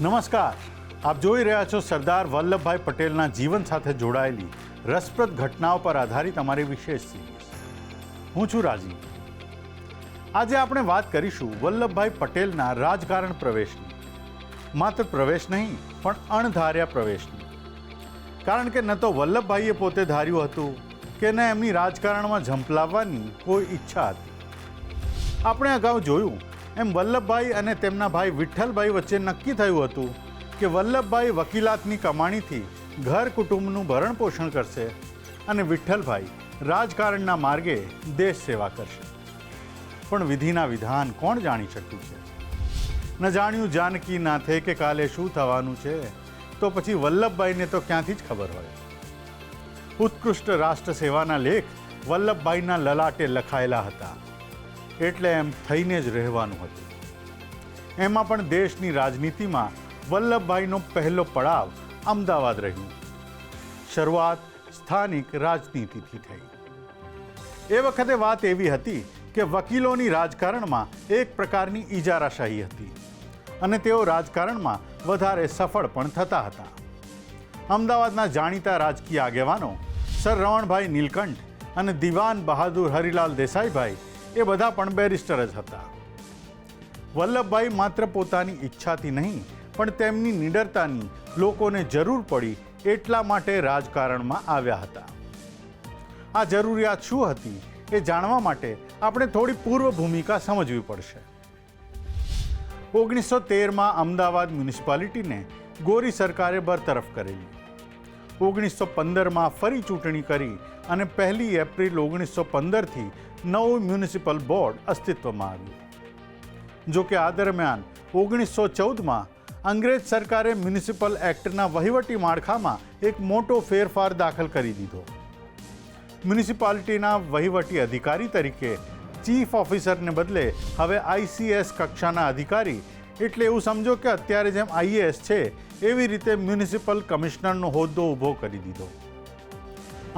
નમસ્કાર, આપ જોઈ રહ્યા છો સરદાર વલ્લભભાઈ પટેલના જીવન સાથે જોડાયેલી રસપ્રદ ઘટનાઓ પર આધારિત અમારી વિશેષ સિરીઝ. હું છું રાજીવ. આજે આપણે વાત કરીશું વલ્લભભાઈ પટેલના રાજકારણ પ્રવેશની. માત્ર પ્રવેશ નહીં, પણ અણધાર્યા પ્રવેશની. કારણ કે ન તો વલ્લભભાઈએ પોતે ધાર્યું હતું કે ન એમની રાજકારણમાં ઝંપલાવવાની કોઈ ઈચ્છા હતી. આપણે અગાઉ જોયું એમ વલ્લભભાઈ અને તેમના ભાઈ વિઠ્ઠલભાઈ વચ્ચે નક્કી થયું હતું કે વલ્લભભાઈ વકીલાતની કમાણીથી ઘર કુટુંબનું ભરણ પોષણ કરશે અને વિઠ્ઠલભાઈ રાજકારણના માર્ગે દેશ સેવા કરશે. પણ વિધિના વિધાન કોણ જાણી શક્યું છે? ન જાણ્યું જાનકી નાથે કે કાલે શું થવાનું છે, તો પછી વલ્લભભાઈને તો ક્યાંથી જ ખબર હોય. ઉત્કૃષ્ટ રાષ્ટ્ર સેવાના લેખ વલ્લભભાઈના લલાટે લખાયેલા હતા, એટલે એમ થઈને જ રહેવાનું હતું. એમાં પણ દેશની રાજનીતિમાં વલ્લભભાઈનો પહેલો પડાવ અમદાવાદ રહ્યું. શરૂઆત સ્થાનિક રાજનીતિથી થઈ. એ વખતે વાત એવી હતી કે વકીલોની રાજકારણમાં એક પ્રકારની ઇજારાશાહી હતી અને તેઓ રાજકારણમાં વધારે સફળ પણ થતા હતા. અમદાવાદના જાણીતા રાજકીય આગેવાનો સર રમણભાઈ નીલકંઠ અને દિવાન બહાદુર હરિલાલ દેસાઈભાઈ એ બધા પણ બેરિસ્ટર જ હતા. વલ્લભભાઈ માત્ર પોતાની ઈચ્છાથી નહીં, પણ તેમની નિડરતાની લોકોને જરૂર પડી એટલા માટે રાજકારણમાં આવ્યા હતા. આ જરૂરિયાત શું હતી એ જાણવા માટે આપણે થોડી પૂર્વ ભૂમિકા સમજવી પડશે. 1913માં અમદાવાદ મ્યુનિસિપાલિટીને ગોરી સરકારે બરતરફ કરેલી. 1915માં ફરી ચૂંટણી કરી અને 1 એપ્રિલ 1915થી નવું મ્યુનિસિપલ બોર્ડ અસ્તિત્વમાં આવ્યું. જો કે આ દરમિયાન 1914માં અંગ્રેજ સરકારે મ્યુનિસિપલ એક્ટના વહીવટી માળખામાં એક મોટો ફેરફાર દાખલ કરી દીધો. મ્યુનિસિપાલિટીના વહીવટી અધિકારી તરીકે ચીફ ઓફિસરને બદલે હવે ICS કક્ષાના અધિકારી, એટલે એવું સમજો કે અત્યારે જેમ IAS છે એવી રીતે મ્યુનિસિપલ કમિશનરનો હોદ્દો ઊભો કરી દીધો.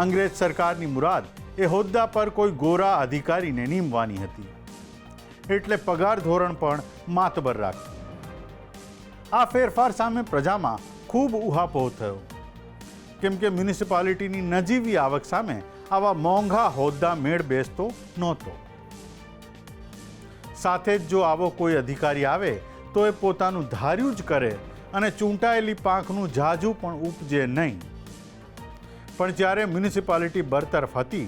અંગ્રેજ સરકારની મુરાદ એ હોદ્દા પર કોઈ ગોરા અધિકારીને નીમવાની હતી, એટલે પગાર ધોરણ પણ માતબર રાખ્યું. આ ફેરફાર સામે પ્રજામાં ખૂબ ઉહાપોહ થયો, કેમ કે મ્યુનિસિપાલિટીની નજીવી આવક સામે આવા મોંઘા હોદ્દા મેળ બેસતો નહોતો. સાથે જ જો આવો કોઈ અધિકારી આવે તો એ પોતાનું ધાર્યું જ કરે અને ચૂંટાયેલી પાંખનું ઝાઝું પણ ઉપજે નહીં. પણ જ્યારે મ્યુનિસિપાલિટી બરતરફ હતી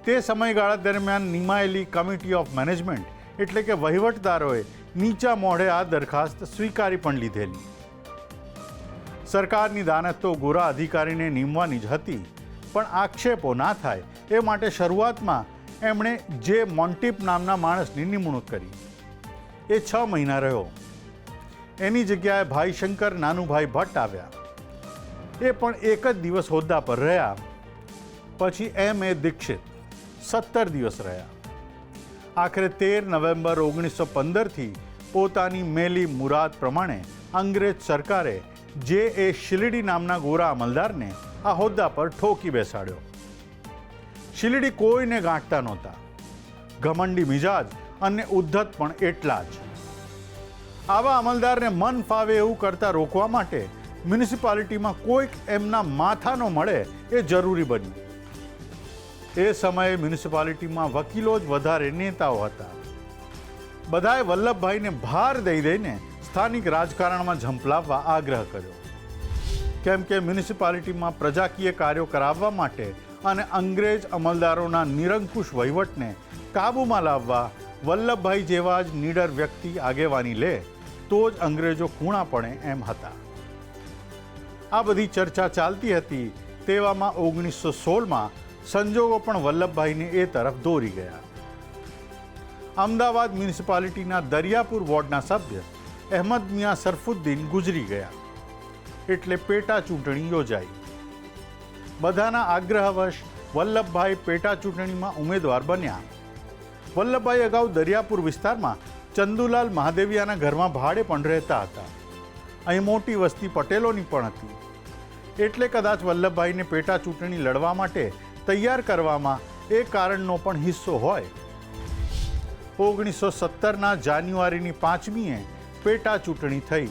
તે સમયગાળા દરમિયાન નિમાયેલી કમિટી ઓફ મેનેજમેન્ટ, એટલે કે વહીવટદારોએ નીચા મોઢે આ દરખાસ્ત સ્વીકારી પણ લીધેલી. સરકારની દાનત તો ગોરા અધિકારીને નીમવાની જ હતી, પણ આક્ષેપો ના થાય એ માટે શરૂઆતમાં એમણે જે મોન્ટીપ નામના માણસની નિમણૂક કરી. એ 6 મહિના રહ્યો. એની જગ્યાએ ભાઈ શંકર નાનુભાઈ ભટ્ટ આવ્યા. એ પણ એક જ દિવસ હોદ્દા પર રહ્યા. પછી M.A. દીક્ષિત 17 દિવસ રહ્યા. આખરે 13 નવેમ્બર 1915થી પોતાની મેલી મુરાદ પ્રમાણે અંગ્રેજ સરકારે J.A. શિલીડી નામના ગોરા અમલદારને આ હોદ્દા પર ઠોકી બેસાડ્યો. શિલીડી કોઈને ગાંઠતા નહોતા. ઘમંડી મિજાજ અને ઉદ્ધત પણ એટલા જ. આવા અમલદારને મન ફાવે એવું કરતા રોકવા માટે મ્યુનિસિપાલિટીમાં કોઈક એમના માથાનો મળે એ જરૂરી બન્યું. એ સમયે મ્યુનિસિપાલિટીમાં વકીલો જ વધારે નેતાઓ હતા. બધાએ વલ્લભભાઈને ભાર દઈ દઈને સ્થાનિક રાજકારણમાં ઝંપલાવવા આગ્રહ કર્યો, કેમ કે મ્યુનિસિપાલિટીમાં પ્રજાકીય કાર્યો કરાવવા માટે અને અંગ્રેજ અમલદારોના નિરંકુશ વહીવટને કાબૂમાં લાવવા વલ્લભભાઈ જેવા જ નીડર વ્યક્તિ આગેવાની લે તો જ અંગ્રેજો ખૂણા પડે એમ હતા. આ બધી ચર્ચા ચાલતી હતી તેવામાં 1916માં સંજોગો પણ વલ્લભભાઈને એ તરફ દોરી ગયા. અમદાવાદ મ્યુનિસિપાલિટીના દરિયાપુર વોર્ડના સભ્ય અહેમદ મિયાં સરફુદ્દીન ગુજરી ગયા, એટલે પેટા ચૂંટણી યોજાઈ. બધાના આગ્રહવશ વલ્લભભાઈ પેટા ચૂંટણીમાં ઉમેદવાર બન્યા. વલ્લભભાઈ અગાઉ દરિયાપુર વિસ્તારમાં ચંદુલાલ મહાદેવિયાના ઘરમાં ભાડે પણ રહેતા હતા. અહીં મોટી વસ્તી પટેલોની પણ હતી, એટલે કદાચ વલ્લભભાઈને પેટા ચૂંટણી લડવા માટે તૈયાર કરવામાં એ કારણનો પણ હિસ્સો હોય. 1917ના જાન્યુઆરીની 5મીએ પેટા ચૂંટણી થઈ.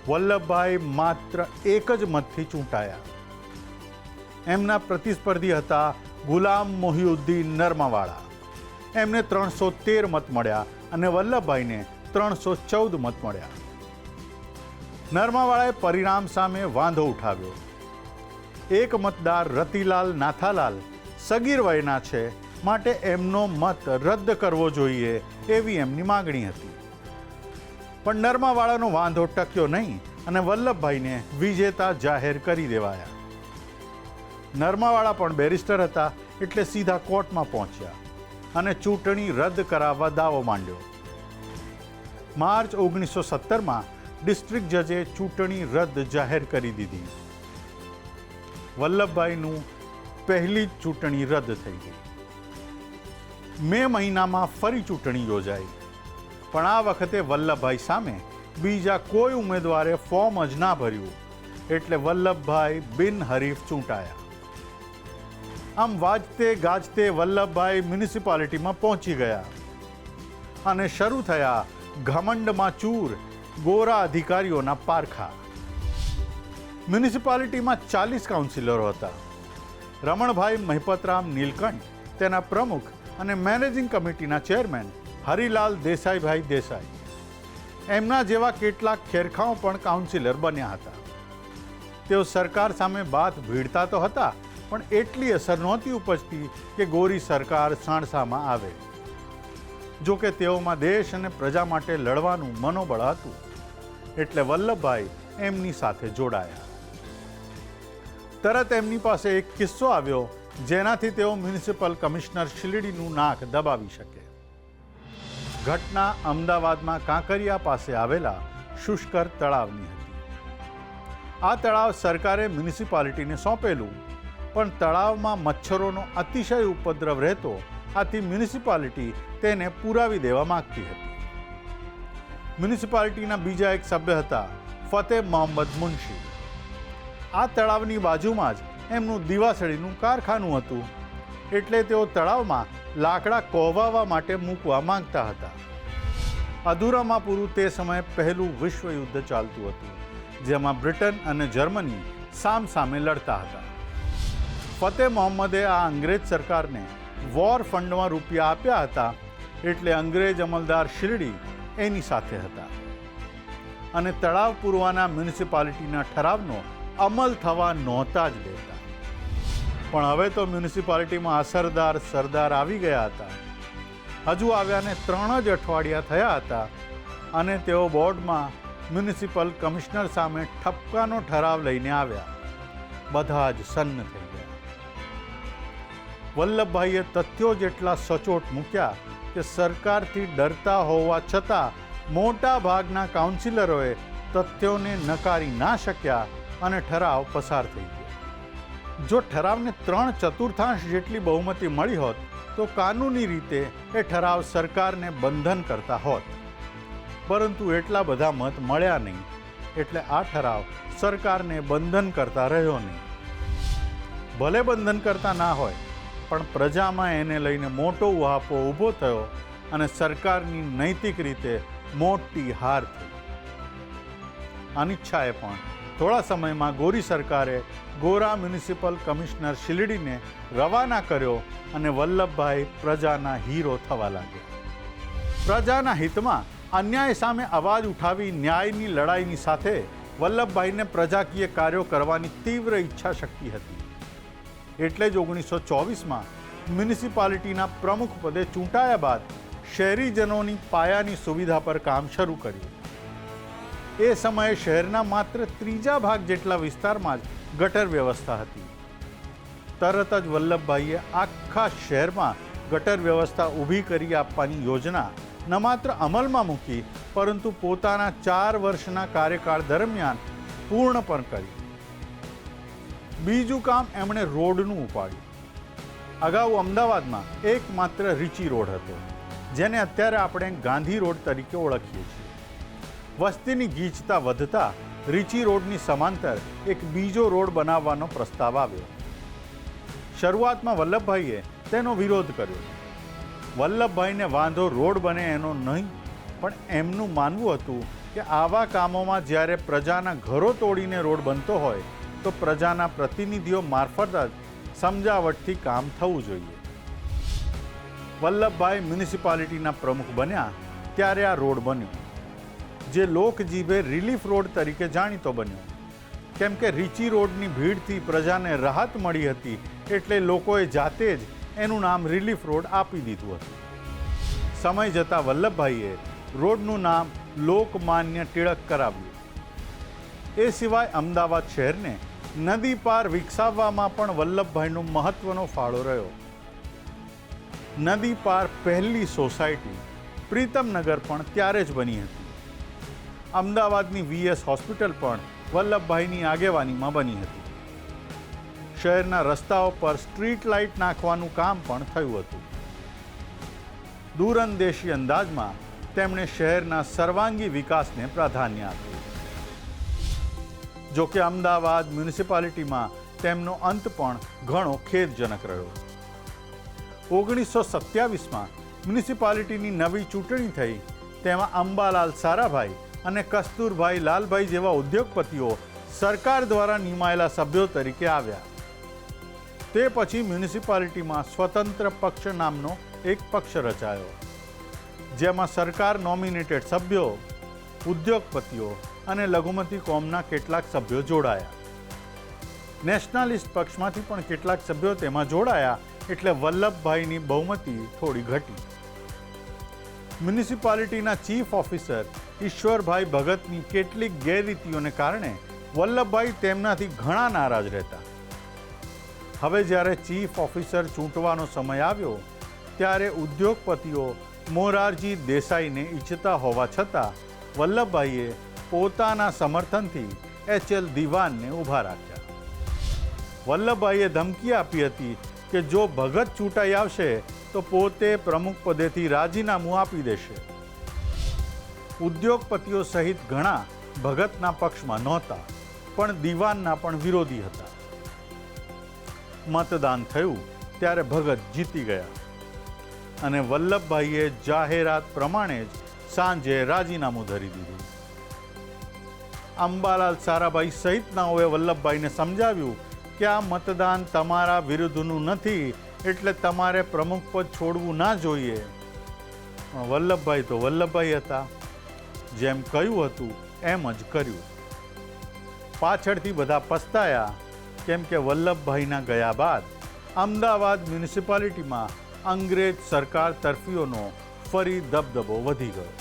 વલ્લભભાઈ માત્ર એક જ મતથી ચૂંટાયા. એમના પ્રતિસ્પર્ધી હતા ગુલામ મોહિઉદ્દીન નરમાવાળા. એમને 313 મત મળ્યા અને વલ્લભભાઈને 314 મત મળ્યા. નરમાવાળાએ પરિણામ સામે વાંધો ઉઠાવ્યો. એક મતદાર રતિલાલ નાથાલાલ સગીર વયના છે, માટે એમનો મત રદ કરવો જોઈએ એવી એમની માગણી હતી. પણ નરમાવાળાનો વાંધો ટક્યો નહીં અને વલ્લભભાઈને વિજેતા જાહેર કરી દેવાયા. નરમાવાળા પણ બેરિસ્ટર હતા એટલે સીધા કોર્ટમાં પહોંચ્યા અને ચૂંટણી રદ કરાવવા દાવો માંડ્યો. માર્ચ 1917માં ડિસ્ટ્રિક્ટ જજે ચૂંટણી રદ જાહેર કરી દીધી. વલ્લભભાઈનું પહેલી જ ચૂંટણી રદ થઈ ગઈ. મે મહિનામાં ફરી ચૂંટણી યોજાઈ, પણ આ વખતે વલ્લભભાઈ સામે બીજા કોઈ ઉમેદવારે ફોર્મ જ ના ભર્યું, એટલે વલ્લભભાઈ બિનહરીફ ચૂંટાયા. આમ વાજતે ગાજતે વલ્લભભાઈ મ્યુનિસિપાલિટીમાં પહોંચી ગયા અને શરૂ થયા ઘમંડમાં ચૂર ગોરા અધિકારીઓના પારખા. મ્યુનિસિપાલિટીમાં 40 કાઉન્સિલરો હતા. રમણભાઈ મહિપતરામ નીલકંઠ તેના પ્રમુખ અને મેનેજિંગ કમિટીના ચેરમેન હરિલાલ દેસાઈભાઈ દેસાઈ. એમના જેવા કેટલાક ખેરખાઓ પણ કાઉન્સિલર બન્યા હતા. તેઓ સરકાર સામે બાથ ભીડતા તો હતા, પણ એટલી અસર નહોતી ઉપજતી કે ગોરી સરકાર સાણસામાં આવે. જો કે તેઓમાં દેશ અને પ્રજા માટે લડવાનું મનોબળ હતું, એટલે વલ્લભભાઈ એમની સાથે જોડાયા. તરત એમની પાસે એક કિસ્સો આવ્યો જેનાથી તેઓ મ્યુનિસિપલ કમિશનર શિલડીનું નાક દબાવી શકે. ઘટના અમદાવાદમાં કાંકરિયા પાસે આવેલા શુષ્કર તળાવની હતી. આ તળાવ સરકારે મ્યુનિસિપાલિટીને સોંપેલું, પણ તળાવમાં મચ્છરોનો અતિશય ઉપદ્રવ રહેતો, આથી મ્યુનિસિપાલિટી તેને પુરાવી દેવા માંગતી હતી. મ્યુનિસિપાલિટીના બીજા એક સભ્ય હતા ફતેહ મોહમ્મદ મુનશી. આ તળાવની બાજુમાં જ એમનું દીવાસળીનું કારખાનું હતું, એટલે તેઓ તળાવમાં લાકડા કોહવાવા માટે મૂકવા માંગતા હતા. અધૂરામાં પૂરું તે સમયે પહેલું વિશ્વયુદ્ધ ચાલતું હતું, જેમાં બ્રિટન અને જર્મની સામસામે લડતા હતા. ફતેહ મોહમ્મદે આ અંગ્રેજ સરકારને વોર ફંડમાં રૂપિયા આપ્યા હતા, એટલે અંગ્રેજ અમલદાર શિરડી એની સાથે હતા અને તળાવ પૂરવાના મ્યુનિસિપાલિટીના ઠરાવનો અમલ થવા નહોતા જ દેતા. પણ હવે તો મ્યુનિસિપાલિટીમાં અસરદાર સરદાર આવી ગયા હતા. હજુ આવ્યાને 3 જ અઠવાડિયા થયા હતા અને તેઓ બોર્ડમાં મ્યુનિસિપલ કમિશનર સામે ઠપકાનો ઠરાવ લઈને આવ્યા. બધા જ સન્ન થઈ ગયા. વલ્લભભાઈએ તથ્યો જેટલા સચોટ મૂક્યા કે સરકારથી ડરતા હોવા છતાં મોટા ભાગના કાઉન્સિલરોએ તથ્યોને નકારી ના શક્યા અને ઠરાવ પસાર થઈ ગયો. જો ઠરાવને 3/4 જેટલી બહુમતી મળી હોત તો કાનૂની રીતે એ ઠરાવ સરકારને બંધન કરતા હોત, પરંતુ એટલા બધા મત મળ્યા નહીં, એટલે આ ઠરાવ સરકારને બંધન કરતા રહ્યો નહીં. ભલે બંધન કરતા ના હોય, પણ પ્રજામાં એને લઈને મોટો ઉહાપો ઊભો થયો અને સરકારની નૈતિક રીતે મોટી હાર થઈ. અનિચ્છાએ પણ થોડા સમયમાં ગોરી સરકારે ગોરા મ્યુનિસિપલ કમિશનર શિલડીને રવાના કર્યો અને વલ્લભભાઈ પ્રજાના હીરો થવા લાગ્યા. પ્રજાના હિતમાં અન્યાય સામે અવાજ ઉઠાવી ન્યાયની લડાઈની સાથે વલ્લભભાઈને પ્રજાકીય કાર્યો કરવાની તીવ્ર ઈચ્છા શક્તિ હતી. એટલે જ 1924માં મ્યુનિસિપાલિટીના પ્રમુખ પદે ચૂંટાયા બાદ શહેરીજનોની પાયાની સુવિધા પર કામ શરૂ કર્યું. એ સમયે શહેરના માત્ર 3 ભાગ જેટલા વિસ્તારમાં જ ગટર વ્યવસ્થા હતી. તરત જ વલ્લભભાઈએ આખા શહેરમાં ગટર વ્યવસ્થા ઊભી કરી આપવાની યોજના ન માત્ર અમલમાં મૂકી, પરંતુ પોતાના 4 વર્ષના કાર્યકાળ દરમિયાન પૂર્ણ પણ કરી. બીજું કામ એમણે રોડનું ઉપાડ્યું. અગાઉ અમદાવાદમાં એકમાત્ર રીચી રોડ હતો, જેને અત્યારે આપણે ગાંધી રોડ તરીકે ઓળખીએ છીએ. વસ્તીની ગીચતા વધતા રીચી રોડની સમાંતર એક બીજો રોડ બનાવવાનો પ્રસ્તાવ આવ્યો. શરૂઆતમાં વલ્લભભાઈએ તેનો વિરોધ કર્યો. વલ્લભભાઈને વાંધો રોડ બને એનો નહીં, પણ એમનું માનવું હતું કે આવા કામોમાં જ્યારે પ્રજાના ઘરો તોડીને રોડ બનતો હોય તો પ્રજાના પ્રતિનિધિઓ મારફત જ સમજાવટથી કામ થવું જોઈએ. વલ્લભભાઈ મ્યુનિસિપાલિટીના પ્રમુખ બન્યા ત્યારે આ રોડ બન્યો, જે લોકજીભે રિલીફ રોડ તરીકે જાણીતો બન્યો. કેમ કે રીચી રોડની ભીડથી પ્રજાને રાહત મળી હતી, એટલે લોકોએ જાતે જ એનું નામ રિલીફ રોડ આપી દીધું હતું. સમય જતાં વલ્લભભાઈએ રોડનું નામ લોકમાન્ય ટિળક કરાવ્યું. એ સિવાય અમદાવાદ શહેરને નદી પાર વિકસાવવામાં પણ વલ્લભભાઈનો મહત્વનો ફાળો રહ્યો. નદી પાર પહેલી સોસાયટી પ્રીતમનગર પણ ત્યારે જ બની હતી. અમદાવાદની VS હોસ્પિટલ પણ વલ્લભભાઈની આગેવાનીમાં બની હતી. શહેરના રસ્તાઓ પર સ્ટ્રીટ લાઇટ નાખવાનું કામ પણ થયું હતું. દૂરંદેશી અંદાજમાં તેમણે શહેરના સર્વાંગી વિકાસને પ્રાધાન્ય આપ્યું. જો કે અમદાવાદ મ્યુનિસિપાલિટીમાં તેમનો અંત પણ ઘણો ખેદજનક રહ્યો. 1927માં મ્યુનિસિપાલિટીની નવી ચૂંટણી થઈ, તેમાં અંબાલાલ સારાભાઈ અને કસ્તુરભાઈ લાલભાઈ જેવા ઉદ્યોગપતિઓ સરકાર દ્વારા નિમાયેલા સભ્યો તરીકે આવ્યા. તે પછી મ્યુનિસિપાલિટીમાં સ્વતંત્ર પક્ષ નામનો એક પક્ષ રચાયો, જેમાં સરકાર નોમિનેટેડ સભ્યો, ઉદ્યોગપતિઓ અને લઘુમતી કોમના કેટલાક સભ્યો જોડાયા. નેશનાલિસ્ટ પક્ષમાંથી પણ કેટલાક સભ્યો તેમાં જોડાયા, એટલે વલ્લભભાઈની બહુમતી થોડી ઘટી. મ્યુનિસિપાલિટીના ચીફ ઓફિસર ઈશ્વરભાઈ ભગતની કેટલીક ગેરરીતિઓને કારણે વલ્લભભાઈ તેમનાથી ઘણા નારાજ રહેતા. હવે જ્યારે ચીફ ઓફિસર ચૂંટવાનો સમય આવ્યો, ત્યારે ઉદ્યોગપતિઓ મોરારજી દેસાઈને ઈચ્છતા હોવા છતાં વલ્લભભાઈએ પોતાના સમર્થનથી HL દિવાનને ઊભા રાખ્યા. વલ્લભભાઈએ ધમકી આપી હતી કે જો ભગત ચૂંટાઈ આવશે તો પોતે પ્રમુખ પદેથી રાજીનામું આપી દેશે. ઉદ્યોગપતિઓ સહિત ઘણા ભગતના પક્ષમાં નહોતા, પણ દિવાનના પણ વિરોધી હતા. મતદાન થયું ત્યારે ભગત જીતી ગયા અને વલ્લભભાઈએ જાહેરાત પ્રમાણે જ સાંજે રાજીનામું ધરી દીધું. અંબાલાલ સારાભાઈ સહિતનાઓએ વલ્લભભાઈને સમજાવ્યું કે આ મતદાન તમારા વિરુદ્ધનું નથી, એટલે તમારે પ્રમુખ પદ છોડવું ના જોઈએ. વલ્લભભાઈ તો વલ્લભભાઈ હતા, જેમ કહ્યું હતું એમ જ કર્યું. પાછળથી બધા પસ્તાયા, કેમ કે વલ્લભભાઈના ગયા બાદ અમદાવાદ મ્યુનિસિપાલિટીમાં અંગ્રેજ સરકાર તરફીઓનો ફરી દબદબો વધી ગયો.